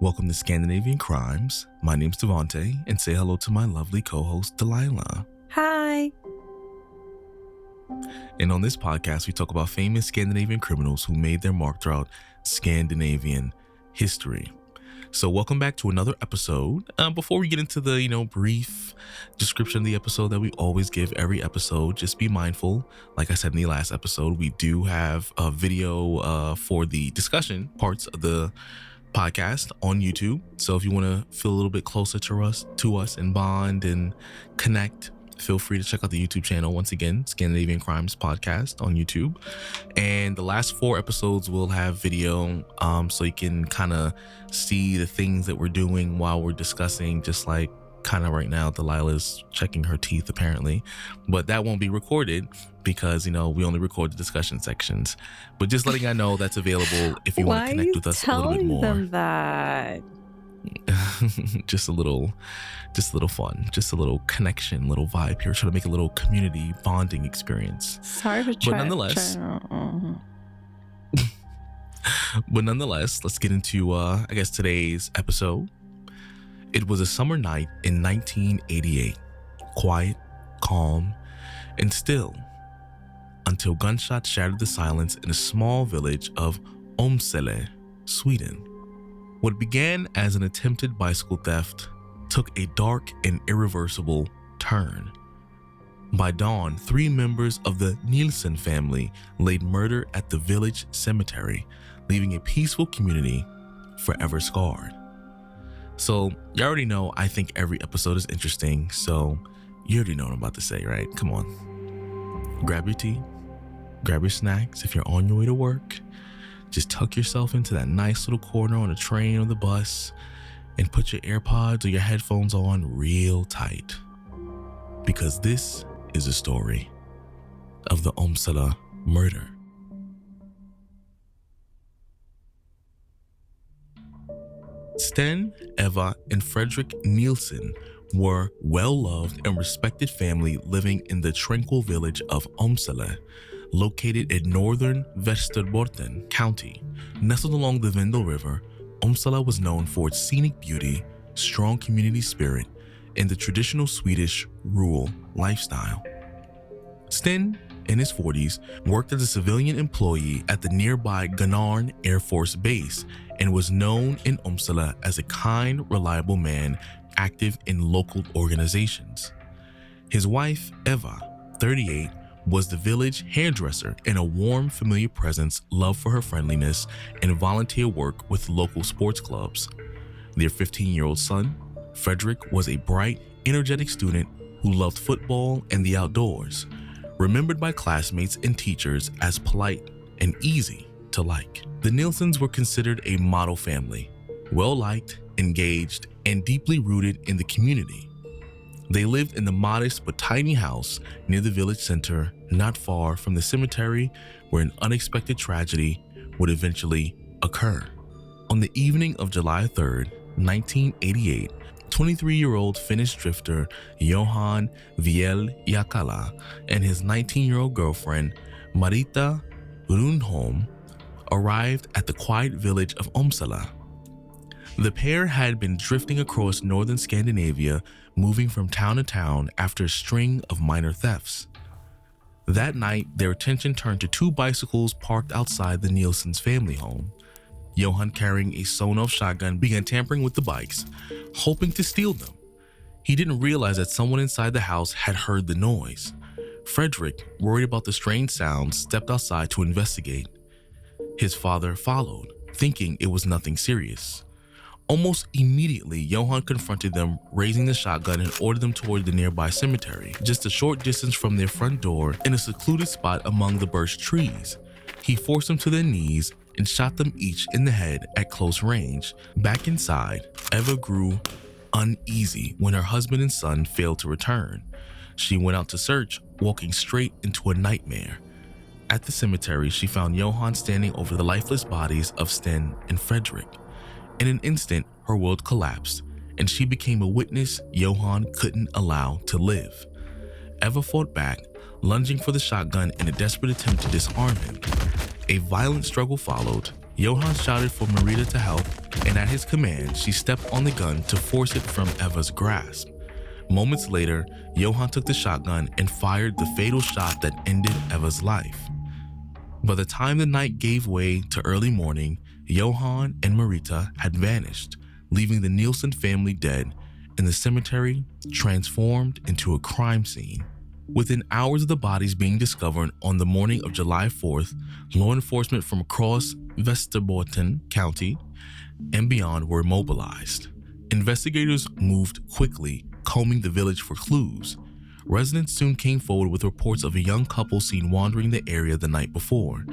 Welcome to Scandinavian Crimes. My name's Devante, and say hello to my lovely co-host, Delila. Hi. And on this podcast, we talk about famous Scandinavian criminals who made their mark throughout Scandinavian history. So welcome back to another episode. Before we get into the, brief description of the episode that we always give every episode, just be mindful. Like I said in the last episode, we do have a video for the discussion parts of the podcast on YouTube. So if you want to feel a little bit closer to us and bond and connect, feel free to check out the YouTube channel. Once again, Scandinavian Crimes Podcast on YouTube. And the last 4 episodes will have video, so you can kind of see the things that we're doing while we're discussing, just like kind of right now, Delilah's checking her teeth apparently. But that won't be recorded because, we only record the discussion sections. But just letting I know that's available if you want to connect with us a little bit more. Why are you telling them that? just a little fun, just a little connection, little vibe here. Trying to make a little community bonding experience. Sorry for trying. But nonetheless, let's get into today's episode. It was a summer night in 1988, quiet, calm, and still, until gunshots shattered the silence in a small village of Åmsele, Sweden. What began as an attempted bicycle theft took a dark and irreversible turn. By dawn, 3 members of the Nilsson family laid murder at the village cemetery, leaving a peaceful community forever scarred. So, you already know I think every episode is interesting, so you already know what I'm about to say, right? Come on. Grab your tea, grab your snacks if you're on your way to work. Just tuck yourself into that nice little corner on the train or the bus and put your AirPods or your headphones on real tight. Because this is a story of the Åmsele murder. Sten, Eva, and Fredrik Nilsson were well-loved and respected family living in the tranquil village of Åmsele, located in northern Västerbotten County. Nestled along the Vendel River, Åmsele was known for its scenic beauty, strong community spirit, and the traditional Swedish rural lifestyle. Sten, in his 40s, worked as a civilian employee at the nearby Gunarn Air Force Base and was known in Åmsele as a kind, reliable man active in local organizations. His wife, Eva, 38, was the village hairdresser and a warm, familiar presence, loved for her friendliness and volunteer work with local sports clubs. Their 15-year-old son, Fredrik, was a bright, energetic student who loved football and the outdoors, remembered by classmates and teachers as polite and easy to like. The Nilssons were considered a model family, well-liked, engaged, and deeply rooted in the community. They lived in the modest but tiny house near the village center, not far from the cemetery where an unexpected tragedy would eventually occur. On the evening of July 3rd, 1988, 23-year-old Finnish drifter Johan Jakala and his 19-year-old girlfriend Marita Rundholm arrived at the quiet village of Åmsele. The pair had been drifting across northern Scandinavia, moving from town to town after a string of minor thefts. That night, their attention turned to 2 bicycles parked outside the Nilssons' family home. Johan, carrying a sawn-off shotgun, began tampering with the bikes, hoping to steal them. He didn't realize that someone inside the house had heard the noise. Fredrik, worried about the strange sounds, stepped outside to investigate. His father followed, thinking it was nothing serious. Almost immediately, Johan confronted them, raising the shotgun, and ordered them toward the nearby cemetery, just a short distance from their front door in a secluded spot among the birch trees. He forced them to their knees and shot them each in the head at close range. Back inside, Eva grew uneasy when her husband and son failed to return. She went out to search, walking straight into a nightmare. At the cemetery, she found Johan standing over the lifeless bodies of Sten and Fredrik. In an instant, her world collapsed, and she became a witness Johan couldn't allow to live. Eva fought back, lunging for the shotgun in a desperate attempt to disarm him. A violent struggle followed. Johan shouted for Marita to help, and at his command, she stepped on the gun to force it from Eva's grasp. Moments later, Johan took the shotgun and fired the fatal shot that ended Eva's life. By the time the night gave way to early morning, Johan and Marita had vanished, leaving the Nilsson family dead and the cemetery transformed into a crime scene. Within hours of the bodies being discovered on the morning of July 4th, law enforcement from across Västerbotten County and beyond were mobilized. Investigators moved quickly, combing the village for clues. Residents soon came forward with reports of a young couple seen wandering the area the night before.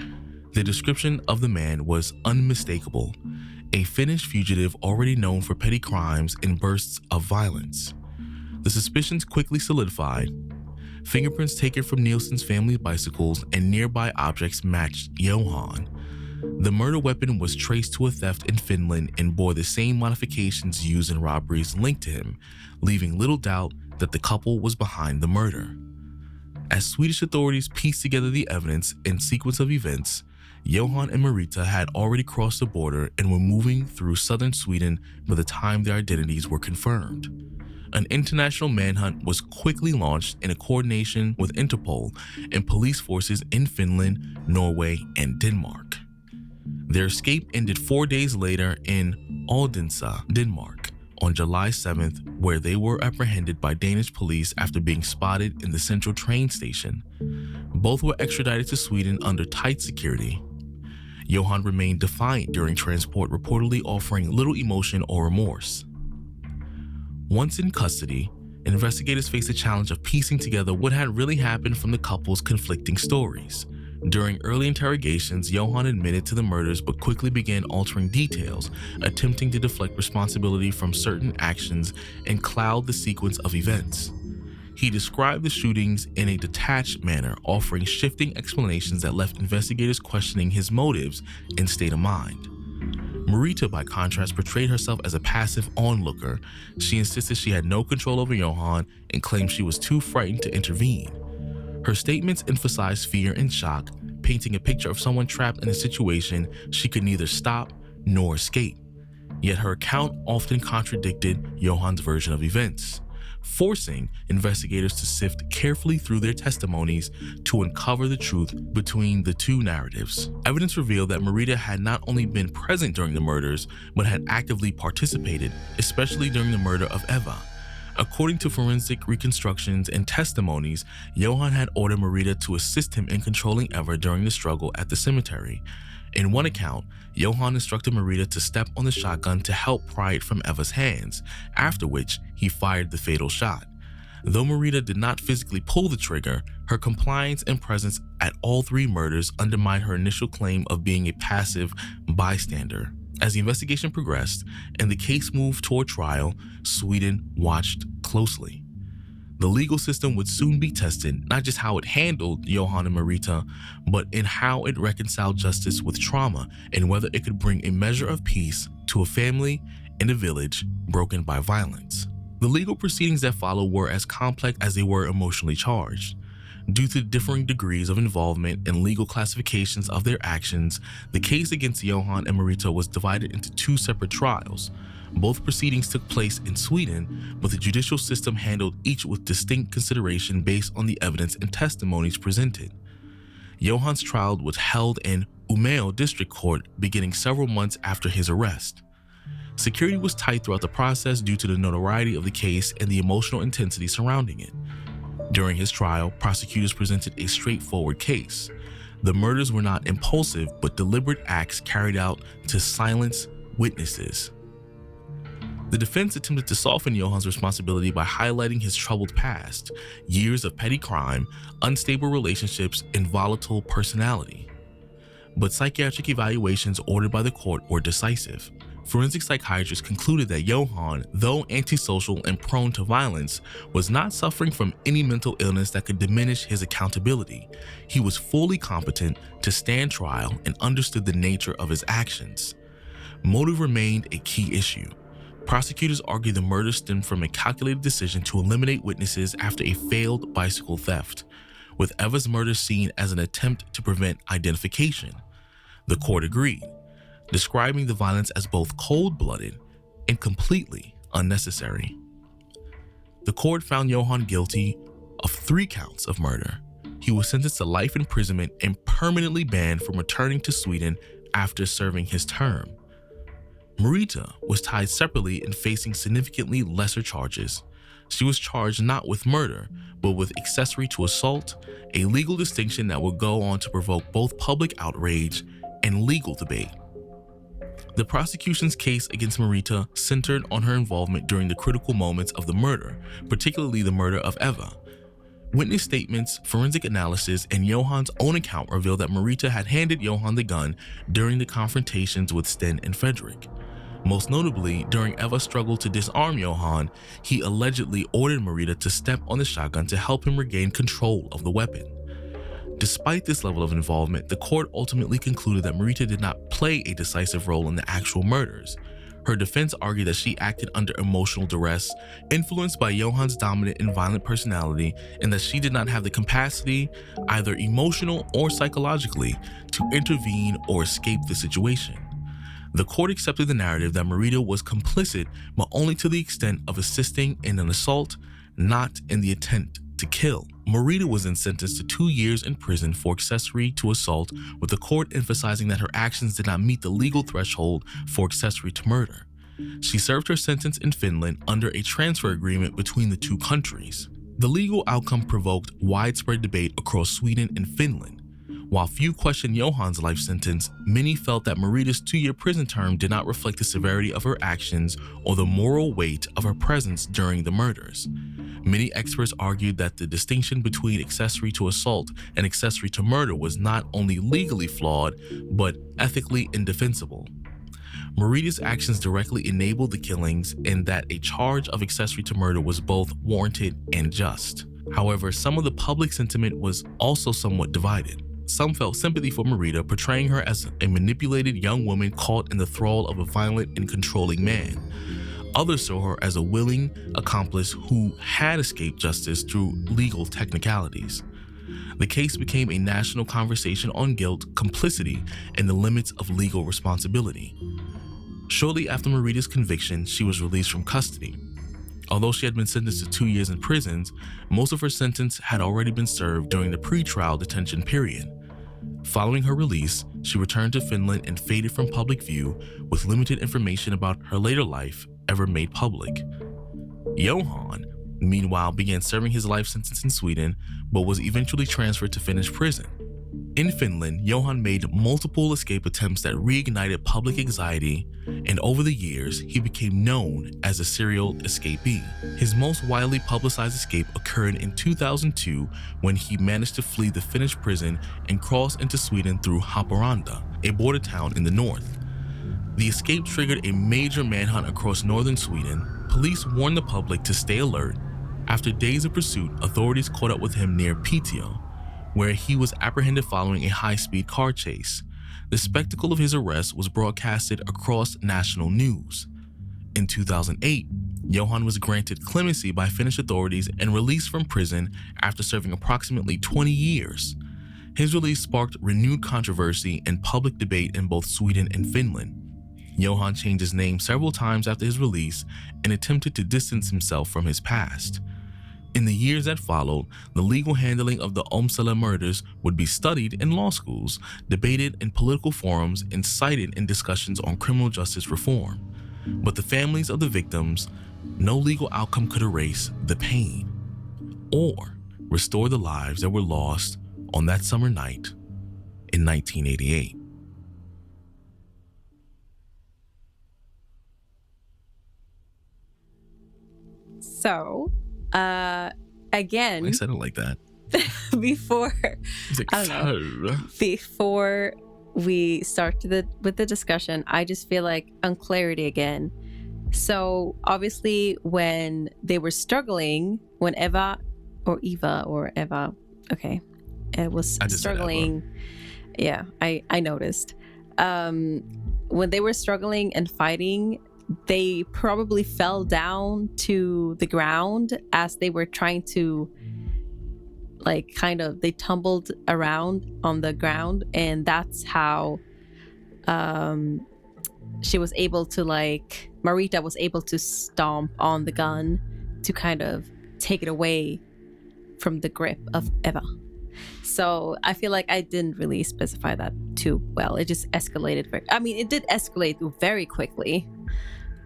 The description of the man was unmistakable, a Finnish fugitive already known for petty crimes and bursts of violence. The suspicions quickly solidified. Fingerprints taken from Nilsson's family bicycles and nearby objects matched Johan. The murder weapon was traced to a theft in Finland and bore the same modifications used in robberies linked to him, leaving little doubt that the couple was behind the murder. As Swedish authorities pieced together the evidence and sequence of events, Johan and Marita had already crossed the border and were moving through southern Sweden by the time their identities were confirmed. An international manhunt was quickly launched in coordination with Interpol and police forces in Finland, Norway, and Denmark. Their escape ended 4 days later in Odense, Denmark, on July 7th, where they were apprehended by Danish police after being spotted in the central train station. Both were extradited to Sweden under tight security. Johan remained defiant during transport, reportedly offering little emotion or remorse. Once in custody, investigators faced the challenge of piecing together what had really happened from the couple's conflicting stories. During early interrogations, Johan admitted to the murders but quickly began altering details, attempting to deflect responsibility from certain actions and cloud the sequence of events. He described the shootings in a detached manner, offering shifting explanations that left investigators questioning his motives and state of mind. Marita, by contrast, portrayed herself as a passive onlooker. She insisted she had no control over Johan and claimed she was too frightened to intervene. Her statements emphasized fear and shock, painting a picture of someone trapped in a situation she could neither stop nor escape. Yet her account often contradicted Johan's version of events, forcing investigators to sift carefully through their testimonies to uncover the truth between the two narratives. Evidence revealed that Marita had not only been present during the murders, but had actively participated, especially during the murder of Eva. According to forensic reconstructions and testimonies, Johan had ordered Marita to assist him in controlling Eva during the struggle at the cemetery. In one account, Johan instructed Marita to step on the shotgun to help pry it from Eva's hands, after which he fired the fatal shot. Though Marita did not physically pull the trigger, her compliance and presence at all three murders undermined her initial claim of being a passive bystander. As the investigation progressed and the case moved toward trial, Sweden watched closely. The legal system would soon be tested, not just how it handled Johan and Marita, but in how it reconciled justice with trauma and whether it could bring a measure of peace to a family and a village broken by violence. The legal proceedings that followed were as complex as they were emotionally charged. Due to differing degrees of involvement and legal classifications of their actions, the case against Johan and Marita was divided into two separate trials. Both proceedings took place in Sweden, but the judicial system handled each with distinct consideration based on the evidence and testimonies presented. Johan's trial was held in Åmsele District Court beginning several months after his arrest. Security was tight throughout the process due to the notoriety of the case and the emotional intensity surrounding it. During his trial, prosecutors presented a straightforward case. The murders were not impulsive, but deliberate acts carried out to silence witnesses. The defense attempted to soften Johan's responsibility by highlighting his troubled past, years of petty crime, unstable relationships, and volatile personality. But psychiatric evaluations ordered by the court were decisive. Forensic psychiatrists concluded that Johan, though antisocial and prone to violence, was not suffering from any mental illness that could diminish his accountability. He was fully competent to stand trial and understood the nature of his actions. Motive remained a key issue. Prosecutors argued the murder stemmed from a calculated decision to eliminate witnesses after a failed bicycle theft, with Eva's murder seen as an attempt to prevent identification. The court agreed. describing the violence as both cold-blooded and completely unnecessary. The court found Johan guilty of 3 counts of murder. He was sentenced to life imprisonment and permanently banned from returning to Sweden after serving his term. Marita was tried separately and facing significantly lesser charges. She was charged not with murder, but with accessory to assault, a legal distinction that would go on to provoke both public outrage and legal debate. The prosecution's case against Marita centered on her involvement during the critical moments of the murder, particularly the murder of Eva. Witness statements, forensic analysis, and Johan's own account revealed that Marita had handed Johan the gun during the confrontations with Sten and Frederick. Most notably, during Eva's struggle to disarm Johan, he allegedly ordered Marita to step on the shotgun to help him regain control of the weapon. Despite this level of involvement, the court ultimately concluded that Marita did not play a decisive role in the actual murders. Her defense argued that she acted under emotional duress, influenced by Johan's dominant and violent personality, and that she did not have the capacity, either emotional or psychologically, to intervene or escape the situation. The court accepted the narrative that Marita was complicit, but only to the extent of assisting in an assault, not in the intent to kill. Marita was then sentenced to 2 years in prison for accessory to assault, with the court emphasizing that her actions did not meet the legal threshold for accessory to murder. She served her sentence in Finland under a transfer agreement between the 2 countries. The legal outcome provoked widespread debate across Sweden and Finland. While few questioned Johan's life sentence, many felt that Marita's 2-year prison term did not reflect the severity of her actions or the moral weight of her presence during the murders. Many experts argued that the distinction between accessory to assault and accessory to murder was not only legally flawed, but ethically indefensible. Marita's actions directly enabled the killings, and that a charge of accessory to murder was both warranted and just. However, some of the public sentiment was also somewhat divided. Some felt sympathy for Marita, portraying her as a manipulated young woman caught in the thrall of a violent and controlling man. Others saw her as a willing accomplice who had escaped justice through legal technicalities. The case became a national conversation on guilt, complicity, and the limits of legal responsibility. Shortly after Marita's conviction, she was released from custody. Although she had been sentenced to 2 years in prison, most of her sentence had already been served during the pre-trial detention period. Following her release, she returned to Finland and faded from public view, with limited information about her later life ever made public. Johan, meanwhile, began serving his life sentence in Sweden, but was eventually transferred to Finnish prison. In Finland, Johan made multiple escape attempts that reignited public anxiety, and over the years, he became known as a serial escapee. His most widely publicized escape occurred in 2002 when he managed to flee the Finnish prison and cross into Sweden through Haparanda, a border town in the north. The escape triggered a major manhunt across northern Sweden. Police warned the public to stay alert. After days of pursuit, authorities caught up with him near Piteå, where he was apprehended following a high-speed car chase. The spectacle of his arrest was broadcasted across national news. In 2008, Johan was granted clemency by Finnish authorities and released from prison after serving approximately 20 years. His release sparked renewed controversy and public debate in both Sweden and Finland. Johan changed his name several times after his release and attempted to distance himself from his past. In the years that followed, the legal handling of the Åmsele murders would be studied in law schools, debated in political forums, and cited in discussions on criminal justice reform. But the families of the victims, no legal outcome could erase the pain or restore the lives that were lost on that summer night in 1988. So, again, I said it like that. before Like, I don't know, before we start with the discussion, I just feel like on clarity again. So obviously, when they were struggling, when Eva was struggling. Yeah, I noticed. When they were struggling and fighting, they probably fell down to the ground as they were trying to, like, they tumbled around on the ground, and that's how she was able to like, Marita was able to stomp on the gun to kind of take it away from the grip of Eva. So I feel like I didn't really specify that too well. It just escalated. It did escalate very quickly.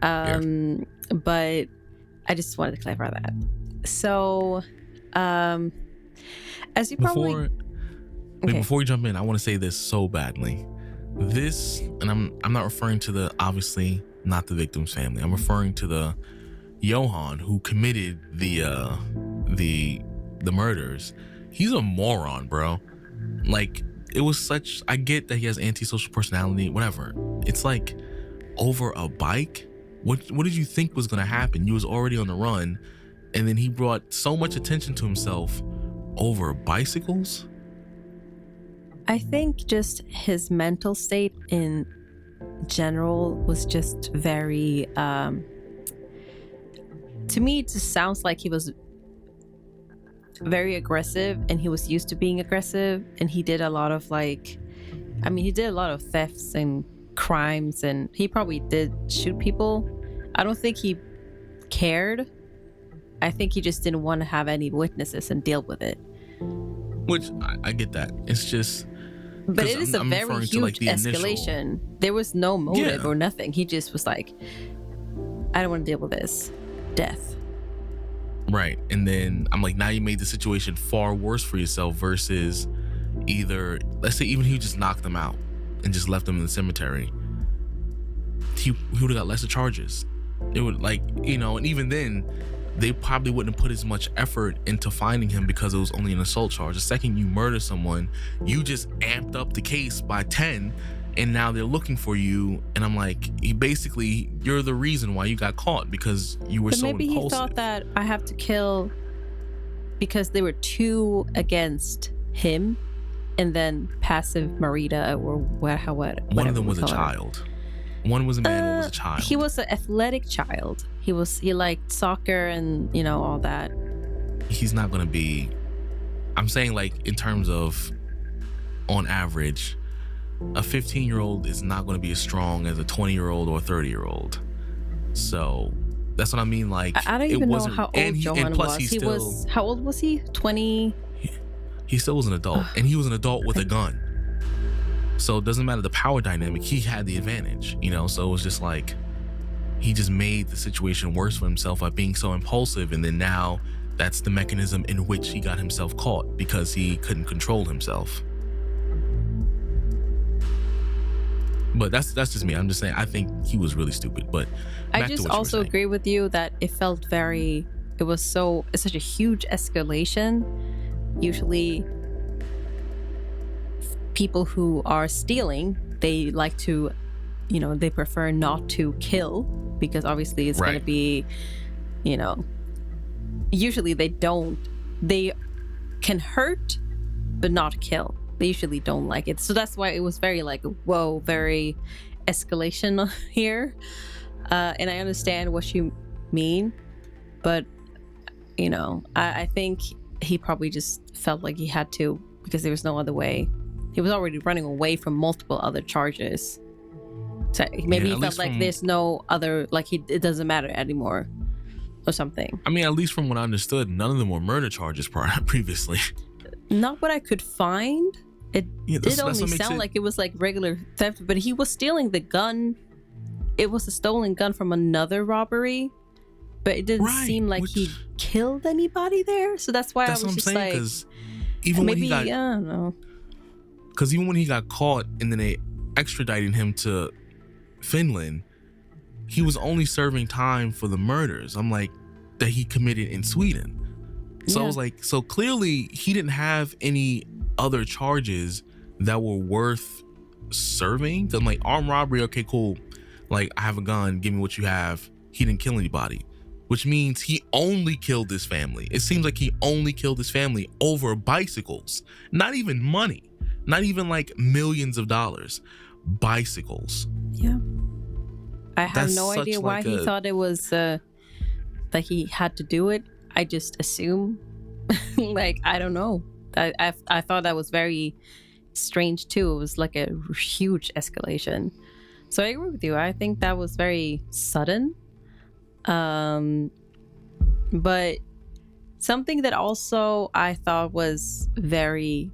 But I just wanted to clarify that. So, as you probably... Before we jump in, I want to say this so badly. This, and I'm not referring to the, obviously not the victim's family. I'm referring to the Johan who committed the murders. He's a moron, bro. Like, it was such, I get that he has antisocial personality, whatever. It's like, over a bike? What did you think was gonna happen? You was already on the run, and then he brought so much attention to himself over bicycles? I think just his mental state in general was just very, to me, it just sounds like he was very aggressive, and he was used to being aggressive, and he did a lot of he did a lot of thefts and crimes, and he probably did shoot people. I don't think he cared. I think he just didn't want to have any witnesses and deal with it. Which I get that. It's just, but it is a very huge escalation. There was no motive or nothing. He just was like, I don't want to deal with this. Death. Right. And then I'm like, now you made the situation far worse for yourself versus either, let's say even he just knocked them out and just left them in the cemetery. He would have got lesser charges. It would, like, you know, and even then they probably wouldn't have put as much effort into finding him because it was only an assault charge. The second you murder someone, you just amped up the case by 10, and now they're looking for you. And I'm like, you're the reason why you got caught, because you were so impulsive. Maybe he thought that I have to kill because they were two against him, and then passive Marita or whatever. One of them was a child. One was a man, one was a child. He was an athletic child. He liked soccer and, you know, all that. He's not going to be, I'm saying, like, in terms of, on average, a 15-year-old is not going to be as strong as a 20-year-old or a 30-year-old. So that's what I mean. Like, I don't even know how old Johan was. How old was he? 20? He still was an adult, and he was an adult with a gun. So it doesn't matter the power dynamic. He had the advantage, you know? So it was just like, he just made the situation worse for himself by being so impulsive. And then now that's the mechanism in which he got himself caught, because he couldn't control himself. But that's just me. I'm just saying, I think he was really stupid. But I just also agree with you that it felt it's such a huge escalation. Usually people who are stealing, they like to, you know, they prefer not to kill, because obviously it's going to be, you know, usually they can hurt but not kill. They usually don't like it. So that's why it was very like, whoa, very escalation here. And I understand what you mean, but, you know, I think he probably just felt like he had to, because there was no other way. He was already running away from multiple other charges. So maybe he felt like there's no other, like it doesn't matter anymore or something. I mean, at least from what I understood, none of them were murder charges previously. Not what I could find. It did only sound like it was like regular theft, but he was stealing the gun. It was a stolen gun from another robbery, but it didn't seem like he killed anybody there. So that's why I was just like, even maybe, when he got, I don't know. Because even when he got caught and then they extradited him to Finland, he was only serving time for the murders, I'm like, that he committed in Sweden. So I was like, so clearly he didn't have any other charges that were worth serving. Then, like, armed robbery, okay, cool. Like, I have a gun, give me what you have. He didn't kill anybody, which means he only killed his family. It seems like he only killed his family over bicycles, not even money. Not even like millions of dollars. Bicycles. Yeah. I have no idea why he thought it was that he had to do it. I just assume. Like, I don't know. I thought that was very strange too. It was like a huge escalation. So I agree with you. I think that was very sudden. But something that also I thought was very,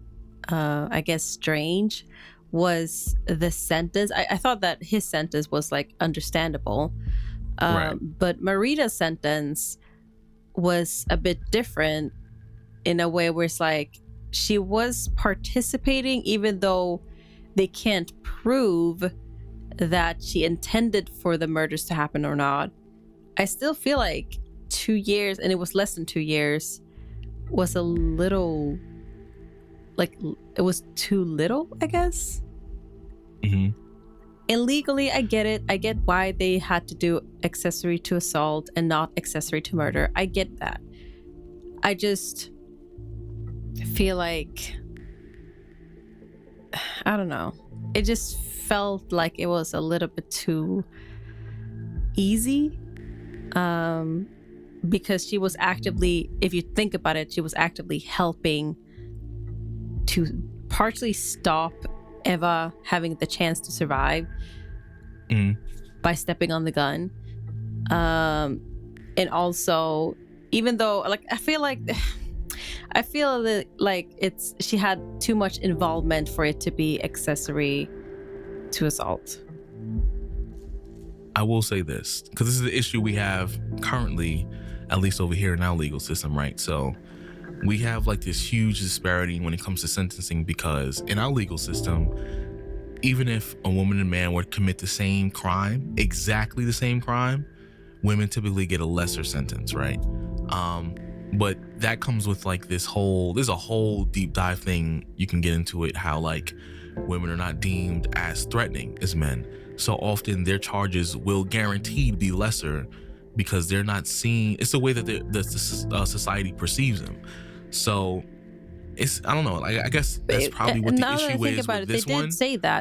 I guess, strange was the sentence. I thought that his sentence was like understandable. Right. But Marita's sentence was a bit different in a way where it's like she was participating even though they can't prove that she intended for the murders to happen or not. I still feel like 2 years, and it was less than 2 years, was a little, like, it was too little, I guess. Mm-hmm. And legally, I get it. I get why they had to do accessory to assault and not accessory to murder. I get that. I just feel like, I don't know. It just felt like it was a little bit too easy. Because she was actively, if you think about it, she was actively helping to partially stop Eva having the chance to survive by stepping on the gun. And also, even though, like, I feel that like it's, she had too much involvement for it to be accessory to assault. I will say this, because this is the issue we have currently, at least over here in our legal system, right? So we have like this huge disparity when it comes to sentencing, because in our legal system, even if a woman and man were to commit the same crime, exactly the same crime, women typically get a lesser sentence, right? But that comes with like there's a whole deep dive thing you can get into it, how like women are not deemed as threatening as men. So often their charges will guaranteed be lesser because they're not seen. It's the way that the society perceives them. So it's, I don't know. I guess that's probably what the issue is with this one.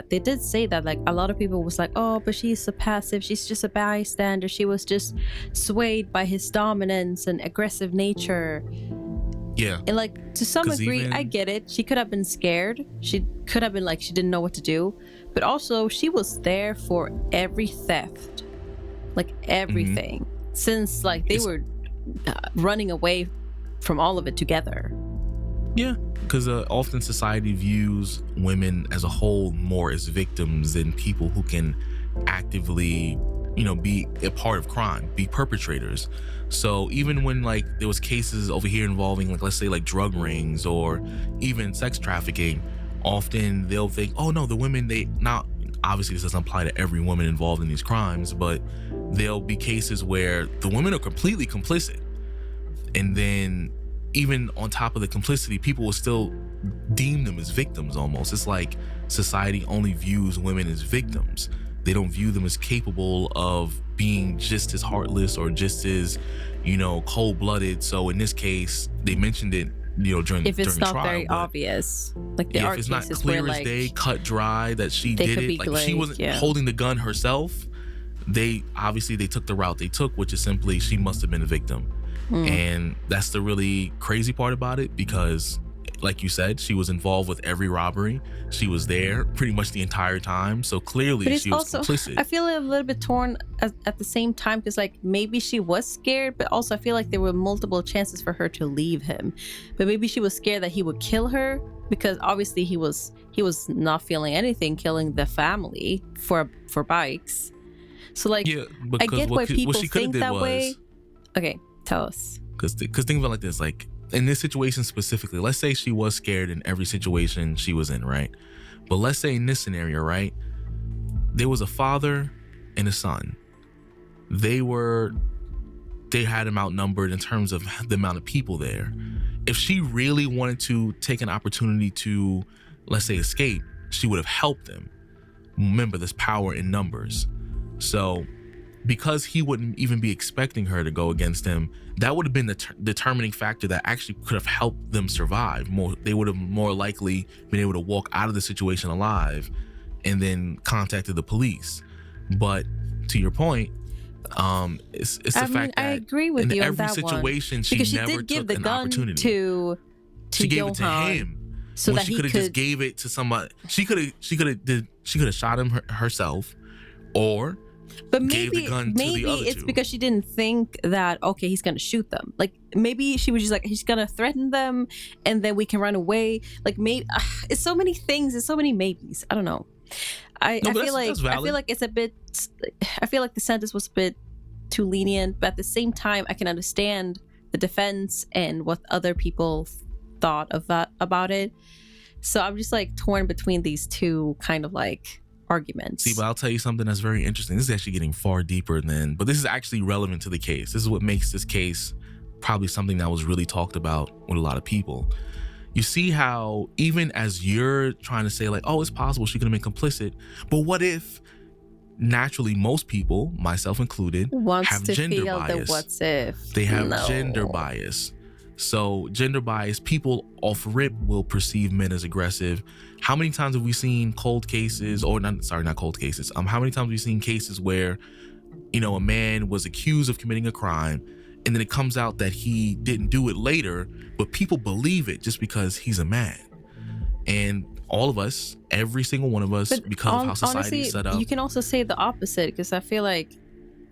They did say that. Like, a lot of people was like, oh, but she's so passive. She's just a bystander. She was just swayed by his dominance and aggressive nature. Yeah. And like, to some degree, I get it. She could have been scared. She could have been like, she didn't know what to do. But also, she was there for every theft. Like, everything. Since like they were running away from all of it together. Yeah, because often society views women as a whole more as victims than people who can actively, be a part of crime, be perpetrators. So even when like there was cases over here involving, like, let's say like drug rings or even sex trafficking, often they'll think, oh no, the women, obviously this doesn't apply to every woman involved in these crimes, but there'll be cases where the women are completely complicit. And then even on top of the complicity, people will still deem them as victims almost. It's like society only views women as victims. They don't view them as capable of being just as heartless or just as, cold-blooded. So in this case, they mentioned it, during if it's during not trial, very obvious, like there are if it's cases not clear where, as like, day, cut dry that she did it, like she wasn't holding the gun herself, they took the route they took, which is simply she must have been a victim. And that's the really crazy part about it, because like you said, she was involved with every robbery. She was there pretty much the entire time. So clearly she was complicit. I feel a little bit torn at the same time, because like maybe she was scared, but also I feel like there were multiple chances for her to leave him. But maybe she was scared that he would kill her, because obviously he was not feeling anything killing the family for bikes. So like, I get why people think that way. Okay, tell us. Because think about it like this, like in this situation specifically, let's say she was scared in every situation she was in, right? But let's say in this scenario, right, there was a father and a son. They had him outnumbered in terms of the amount of people there. If she really wanted to take an opportunity to, let's say, escape, she would have helped them. Remember, there's power in numbers. So because he wouldn't even be expecting her to go against him, that would have been the determining factor that actually could have helped them survive. They would have more likely been able to walk out of the situation alive and then contacted the police. But to your point, it's the fact that I agree with you in every on that situation, she never did give took the an gun opportunity. She gave Johan, it to him. so when that she could have just gave it to somebody. She could have shot him herself, or but gave the gun to the other it's two. because she didn't think that, okay, he's gonna shoot them. Like maybe she was just like, he's gonna threaten them and then we can run away. Like maybe it's so many things, it's so many maybes. I don't know. I feel like it's a bit, I feel like the sentence was a bit too lenient, but at the same time I can understand the defense and what other people thought of that about it. So I'm just like torn between these two kind of like arguments. See, but I'll tell you something that's very interesting. This is actually getting far deeper but this is actually relevant to the case. This is what makes this case probably something that was really talked about with a lot of people. You see how even as you're trying to say like, oh, it's possible she could have been complicit, but what if naturally most people, myself included, have gender bias. What's if they have gender bias. So gender bias, people off rip will perceive men as aggressive. How many times have we seen cold cases, or not cold cases. How many times have we seen cases where, you know, a man was accused of committing a crime and then it comes out that he didn't do it later, but people believe it just because he's a man. And all of us, every single one of us, but because of how society is set up. You can also say the opposite, because I feel like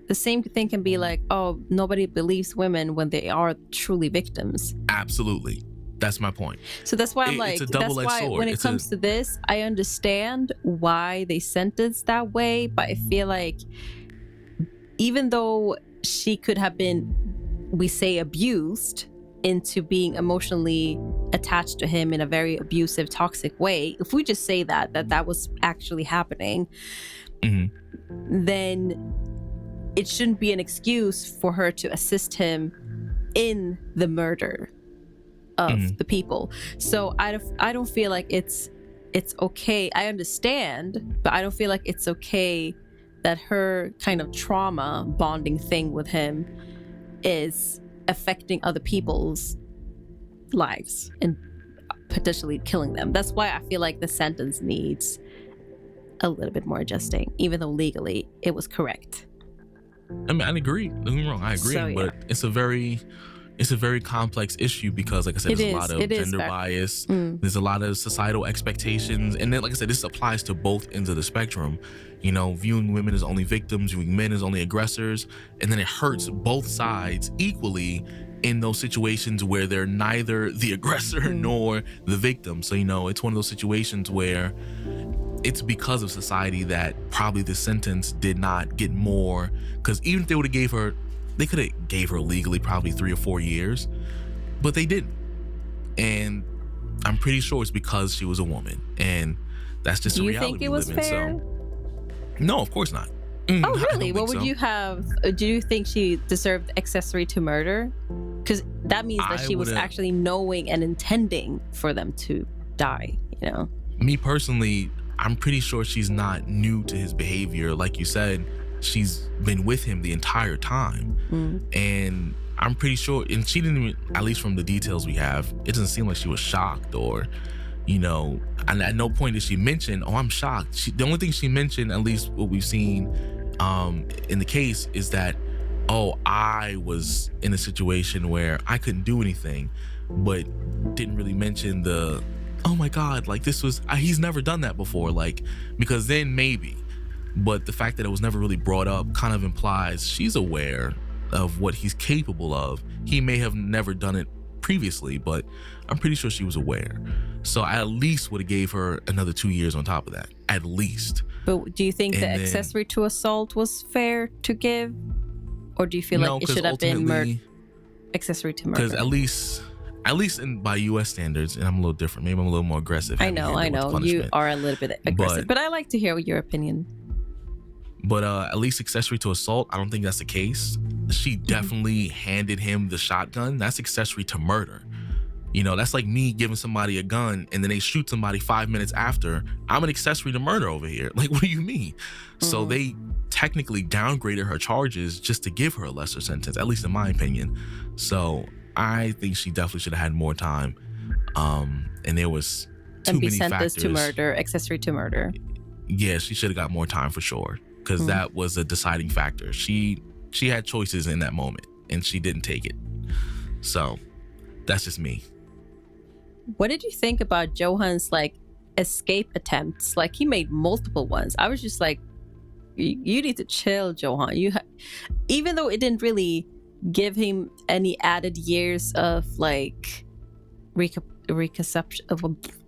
the same thing can be like, oh, nobody believes women when they are truly victims. Absolutely. That's my point. So that's why I'm like, it's a double-edged that's why sword. When it comes to this, I understand why they sentenced that way, but I feel like even though she could have been, we say, abused into being emotionally attached to him in a very abusive, toxic way, if we just say that was actually happening, then it shouldn't be an excuse for her to assist him in the murder of the people. So I don't feel like it's okay. I understand, but I don't feel like it's okay that her kind of trauma bonding thing with him is affecting other people's lives and potentially killing them. That's why I feel like the sentence needs a little bit more adjusting, even though legally it was correct. I mean, I agree. Don't get me wrong, I agree. So, yeah. But it's a very complex issue because, like I said, there's a lot of gender bias. There's a lot of societal expectations. And then, like I said, this applies to both ends of the spectrum. You know, viewing women as only victims, viewing men as only aggressors. And then it hurts both sides equally in those situations where they're neither the aggressor nor the victim. So, you know, it's one of those situations where it's because of society that probably the sentence did not get more. Because even if they would have they could have gave her legally probably 3 or 4 years, but they didn't. And I'm pretty sure it's because she was a woman, and that's just the reality. Do you think it was fair? So, no, of course not. Oh, really? What would you have? Do you think she deserved accessory to murder? Because that means that she was actually knowing and intending for them to die, you know? Me personally, I'm pretty sure she's not new to his behavior. Like you said, she's been with him the entire time. And I'm pretty sure, and she didn't even, at least from the details we have, it doesn't seem like she was shocked or, you know, and at no point did she mention, oh, I'm shocked. The only thing she mentioned, at least what we've seen in the case, is that, oh, I was in a situation where I couldn't do anything, but didn't really mention the, oh my God, like this was, he's never done that before. Like, because then maybe, but the fact that it was never really brought up kind of implies she's aware of what he's capable of. He may have never done it previously, but I'm pretty sure she was aware. So I at least would have gave her another 2 years on top of that, at least. But do you think the accessory to assault was fair to give? Or do you feel like it should have been accessory to murder? Because at least by U.S. standards, and I'm a little different. Maybe I'm a little more aggressive. I know. You are a little bit aggressive, but I like to hear your opinion. But at least accessory to assault, I don't think that's the case. She definitely handed him the shotgun. That's accessory to murder. You know, that's like me giving somebody a gun and then they shoot somebody 5 minutes after. I'm an accessory to murder over here. Like, what do you mean? So they technically downgraded her charges just to give her a lesser sentence, at least in my opinion. So I think she definitely should have had more time. And there was too many factors. And be sentenced to murder, accessory to murder. Yeah, she should have got more time for sure. Because that was a deciding factor. She had choices in that moment, and she didn't take it. So that's just me. What did you think about Johan's like escape attempts? Like, he made multiple ones. I was just like, you need to chill, Johan. Even though it didn't really give him any added years of like reconception of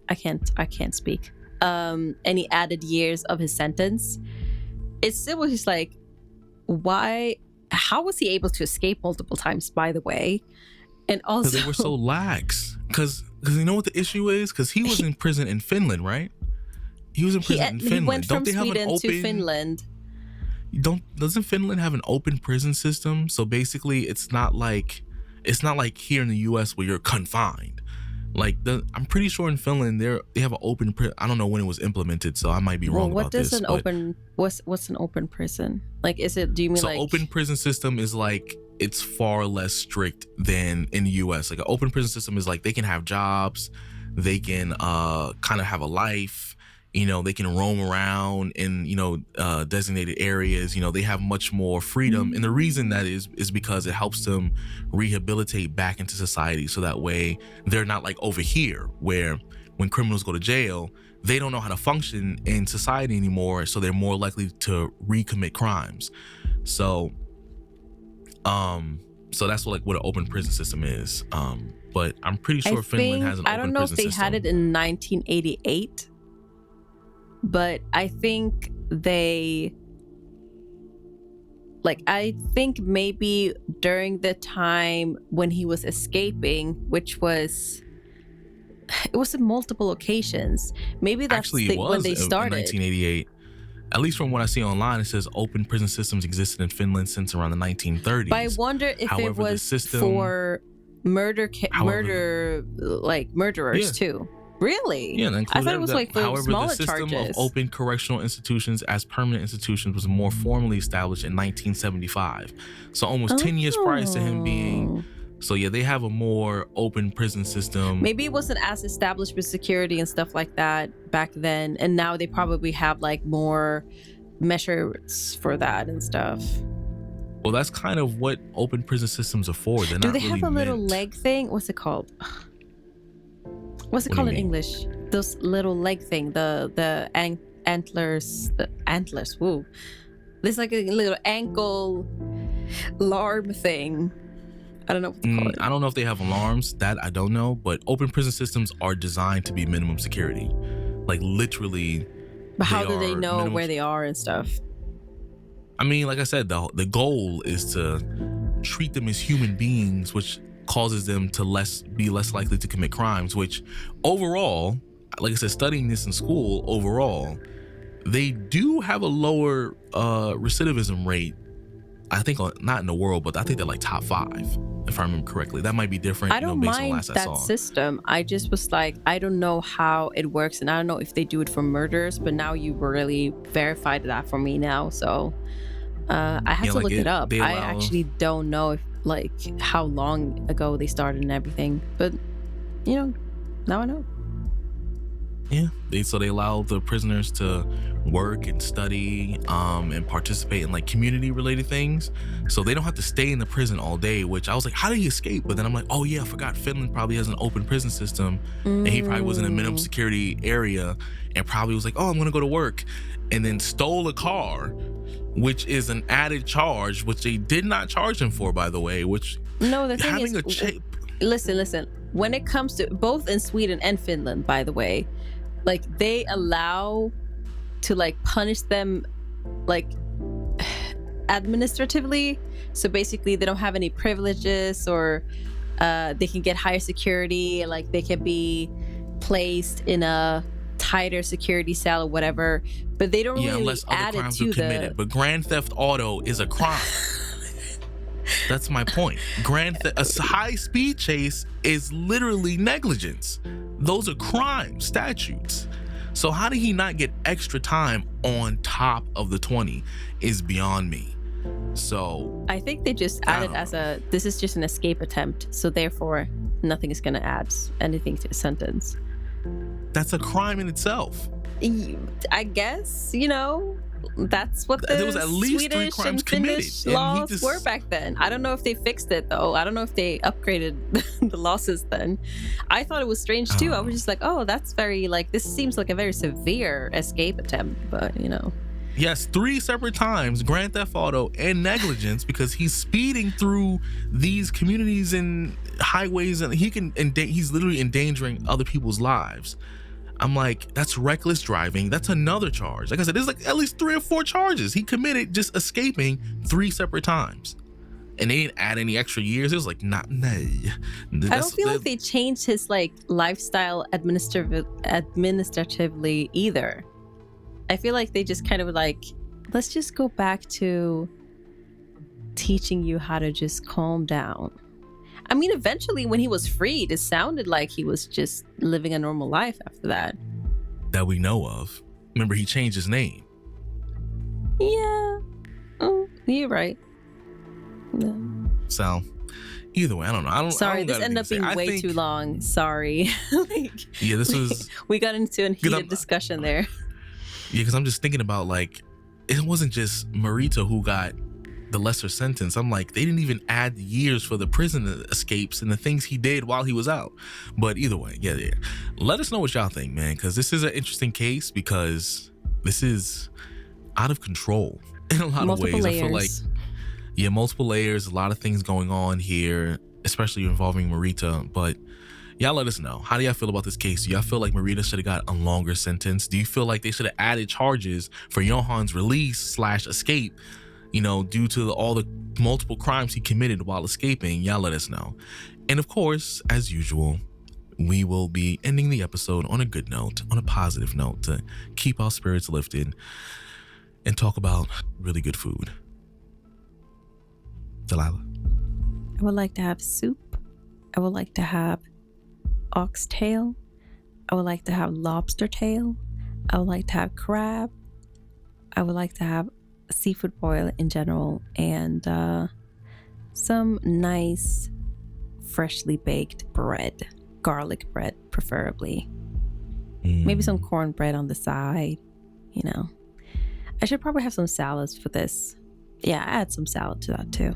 I can't speak. Any added years of his sentence. It still was just like, why? How was he able to escape multiple times? By the way, and also they were so lax. Because you know what the issue is? Because he was in prison in Finland, right? He was in prison in Finland. He went from Don't they have Sweden an open, to Finland. Doesn't Finland have an open prison system? So basically, it's not like here in the U.S. where you're confined. Like I'm pretty sure in Finland they have an open prison. I don't know when it was implemented, so I might be wrong about this. What's an open prison? Like, is it? Do you mean so like open prison system is like it's far less strict than in the U.S. Like an open prison system is like they can have jobs, they can kind of have a life. You know, they can roam around in, designated areas. You know, they have much more freedom. And the reason that is because it helps them rehabilitate back into society. So that way they're not like over here where when criminals go to jail, they don't know how to function in society anymore. So they're more likely to recommit crimes. So that's what an open prison system is. But I'm pretty sure Finland has an open prison system. I don't know if they had it in 1988. But I think I think maybe during the time when he was escaping, which it was in multiple occasions. Maybe that's when they started. In 1988. At least from what I see online, it says open prison systems existed in Finland since around the 1930s. But I wonder if it was for murderers too. Really? Yeah, I thought it was like for smaller charges. However, the system of open correctional institutions as permanent institutions was more formally established in 1975. So almost 10 years prior to him being... So yeah, they have a more open prison system. Maybe it wasn't as established with security and stuff like that back then. And now they probably have like more measures for that and stuff. Well, that's kind of what open prison systems are for. Do they have a little leg thing? What's it called? What's it called in English? Those little leg thing, the antlers, woo. There's like a little ankle alarm thing. I don't know what to call it. I don't know if they have alarms. That I don't know. But open prison systems are designed to be minimum security. Like literally. But how do they know where they are and stuff? I mean, like I said, the goal is to treat them as human beings, which causes them to be less likely to commit crimes, which overall, like I said, studying this in school, overall, they do have a lower recidivism rate. I think not in the world, but I think they're like top 5, if I remember correctly. That might be different. I don't mind that system. I just was like, I don't know how it works, and I don't know if they do it for murders, but now you really verified that for me now, so I had to look it up. I actually don't know if how long ago they started and everything, but now I know. Yeah, so they allow the prisoners to work and study and participate in like community related things, so they don't have to stay in the prison all day, which I was like, how did he escape? But then I'm like, oh yeah, I forgot Finland probably has an open prison system, and he probably was in a minimum security area and probably was like, oh, I'm gonna go to work, and then stole a car, which is an added charge, which they did not charge him for, by the way. Which no, the thing is, listen. When it comes to both in Sweden and Finland, by the way, like they allow to like punish them like administratively. So basically, they don't have any privileges, or they can get higher security. Like they can be placed in a tighter security cell or whatever, but they don't really unless add other crimes it to are committed. But Grand Theft Auto is a crime. That's my point. A high speed chase is literally negligence. Those are crime statutes. So how did he not get extra time on top of the 20 is beyond me. So I think they just added this is just an escape attempt, so therefore nothing is going to add anything to the sentence. That's a crime in itself. I guess, that's what there was at least Swedish 3 crimes and Finnish committed, laws were back then. I don't know if they fixed it though. I don't know if they upgraded the losses then. I thought it was strange too. I was just like, oh, that's very this seems like a very severe escape attempt, but Yes, 3 separate times, Grand Theft Auto and negligence, because he's speeding through these communities and highways, and he's literally endangering other people's lives. I'm like, that's reckless driving. That's another charge. Like I said, there's like at least 3 or 4 charges he committed just escaping 3 separate times. And they didn't add any extra years. It was like, no. I don't feel like they changed his like lifestyle administratively either. I feel like they just kind of like, let's just go back to teaching you how to just calm down. I mean, eventually when he was freed, it sounded like he was just living a normal life after that. That we know of. Remember, he changed his name. Yeah. Oh, you're right. Yeah. So, either way, I don't know. Sorry, this ended up being way too long. Sorry. Yeah, this was... We got into a heated discussion there. Yeah, because I'm just thinking about, like, it wasn't just Marita who got the lesser sentence. I'm like, they didn't even add the years for the prison escapes and the things he did while he was out. But either way, yeah. Let us know what y'all think, man, because this is an interesting case, because this is out of control in a lot of ways. Layers. I feel like, yeah, multiple layers, a lot of things going on here, especially involving Marita. But y'all let us know. How do y'all feel about this case? Do y'all feel like Marita should have got a longer sentence? Do you feel like they should have added charges for Johan's release / escape, you know, due to all the multiple crimes he committed while escaping? Y'all let us know. And of course, as usual, we will be ending the episode on a good note, on a positive note, to keep our spirits lifted and talk about really good food. Delila. I would like to have soup. I would like to have oxtail. I would like to have lobster tail. I would like to have crab. I would like to have seafood boil in general, and some nice freshly baked bread, garlic bread preferably. Maybe some cornbread on the side, you know. I should probably have some salads for this. Yeah, add some salad to that too.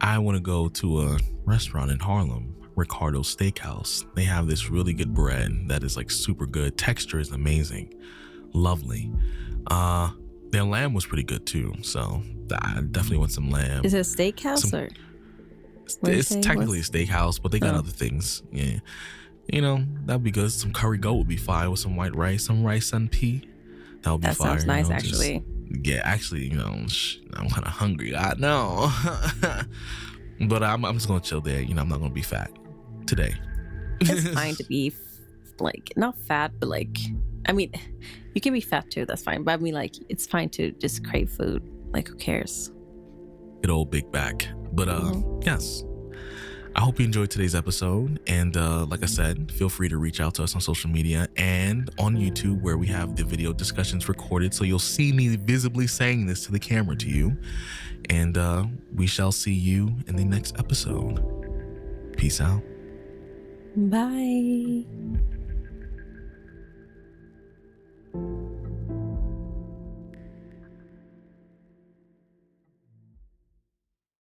I want to go to a restaurant in Harlem, Ricardo's Steakhouse. They have this really good bread that is like super good. Texture is amazing. Lovely. Their lamb was pretty good too, so I definitely want some lamb. Is it a steakhouse or? It's technically a steakhouse, but they got other things. Yeah, you know, that'd be good. Some curry goat would be fire with some white rice, some rice and pea. That would be fire. That sounds nice, you know, actually. Yeah, actually, you know, I'm kind of hungry. I know, but I'm just gonna chill there. You know, I'm not gonna be fat today. It's fine to be like not fat, but like, I mean, you can be fat too. That's fine. But I mean, like, it's fine to just crave food. Like, who cares? Good old big back. But yes. I hope you enjoyed today's episode. And like I said, feel free to reach out to us on social media and on YouTube, where we have the video discussions recorded. So you'll see me visibly saying this to the camera to you. And we shall see you in the next episode. Peace out. Bye.